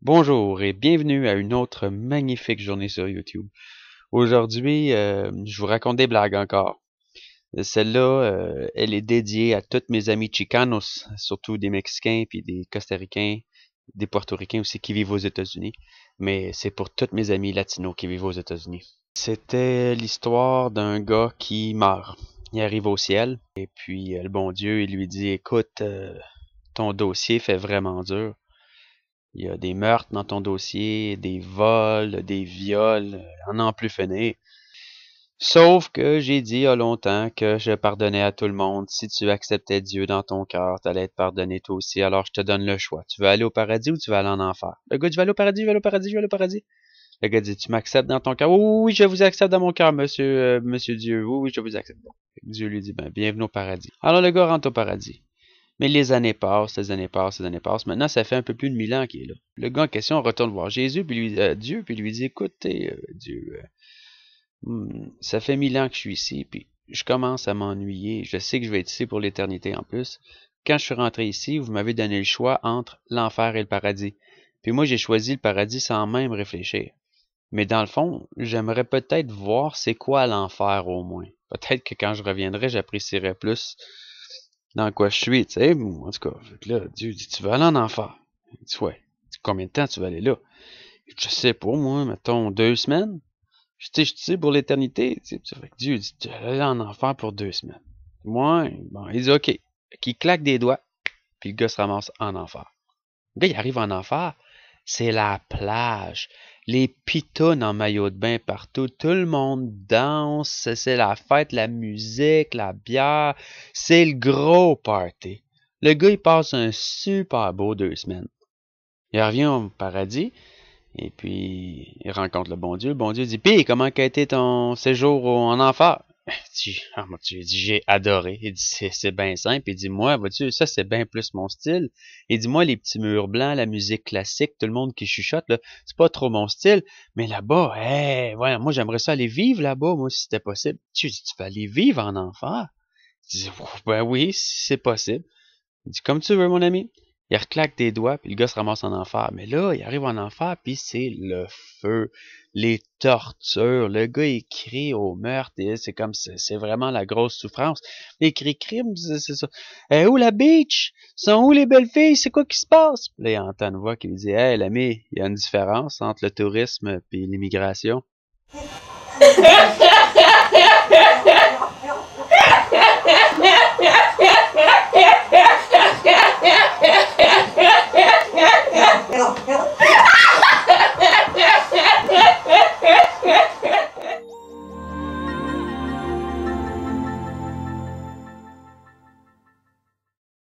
Bonjour et bienvenue à une autre magnifique journée sur YouTube. Aujourd'hui, je vous raconte des blagues encore. Celle-là, elle est dédiée à tous mes amis chicanos, surtout des Mexicains puis des Costa-Ricains, des Portoricains aussi qui vivent aux États-Unis. Mais c'est pour tous mes amis latinos qui vivent aux États-Unis. C'était l'histoire d'un gars qui meurt. Il arrive au ciel et puis le bon Dieu, il lui dit, écoute, ton dossier fait vraiment dur. Il y a des meurtres dans ton dossier, des vols, des viols, à n'en plus finir. Sauf que j'ai dit il y a longtemps que je pardonnais à tout le monde. Si tu acceptais Dieu dans ton cœur, t'allais être pardonné toi aussi. Alors je te donne le choix. Tu veux aller au paradis ou tu veux aller en enfer? Le gars dit, je vais aller au paradis, je vais aller au paradis, je vais aller au paradis. Le gars dit, tu m'acceptes dans ton cœur? Oui, oui, oui, je vous accepte dans mon cœur, monsieur Dieu. Oui, oui, je vous accepte. Dieu lui dit, ben, bienvenue au paradis. Alors le gars rentre au paradis. Mais les années passent, les années passent, les années passent. Maintenant, ça fait un peu plus de 1000 ans qu'il est là. Le gars en question retourne voir Jésus, puis Dieu, puis lui dit, écoutez, Dieu, ça fait 1000 ans que je suis ici, puis je commence à m'ennuyer. Je sais que je vais être ici pour l'éternité en plus. Quand je suis rentré ici, vous m'avez donné le choix entre l'enfer et le paradis. Puis moi, j'ai choisi le paradis sans même réfléchir. Mais dans le fond, j'aimerais peut-être voir c'est quoi l'enfer au moins. Peut-être que quand je reviendrai, j'apprécierai plus dans quoi je suis, tu sais. En tout cas, là, Dieu dit, tu veux aller en enfer? Il dit, ouais. Combien de temps tu vas aller là? Je sais pas, moi, mettons 2 semaines. Je sais, pour l'éternité, tu sais. Fait que Dieu dit, tu vas aller en enfer pour 2 semaines. Moi, bon, il dit, ok. Qui claque des doigts, puis le gars se ramasse en enfer. Le gars, il arrive en enfer, c'est la plage. Les pitounes en maillot de bain partout. Tout le monde danse. C'est la fête, la musique, la bière. C'est le gros party. Le gars, il passe un super beau 2 semaines. Il revient au paradis. Et puis, il rencontre le bon Dieu. Le bon Dieu dit, pis, comment a été ton séjour en enfer? Il dit, j'ai adoré. Il dit, c'est bien simple. Il dit, moi, vois-tu, ça, c'est bien plus mon style. Il dit, moi, les petits murs blancs, la musique classique, tout le monde qui chuchote, là, c'est pas trop mon style. Mais là-bas, ouais, moi, j'aimerais ça aller vivre là-bas, moi, si c'était possible. Tu dis, tu peux aller vivre en enfer? Il dit, ben oui, si c'est possible. Il dit, comme tu veux, mon ami. Il reclaque des doigts, puis le gars se ramasse en enfer. Mais là, il arrive en enfer, puis c'est le feu, les tortures. Le gars, il crie au meurtre, et c'est comme, c'est vraiment la grosse souffrance. Il crie crime, c'est ça. Où la beach? Sont où les belles filles? C'est quoi qui se passe? Là, il entend une voix qui lui dit, hey, l'ami, il y a une différence entre le tourisme et l'immigration.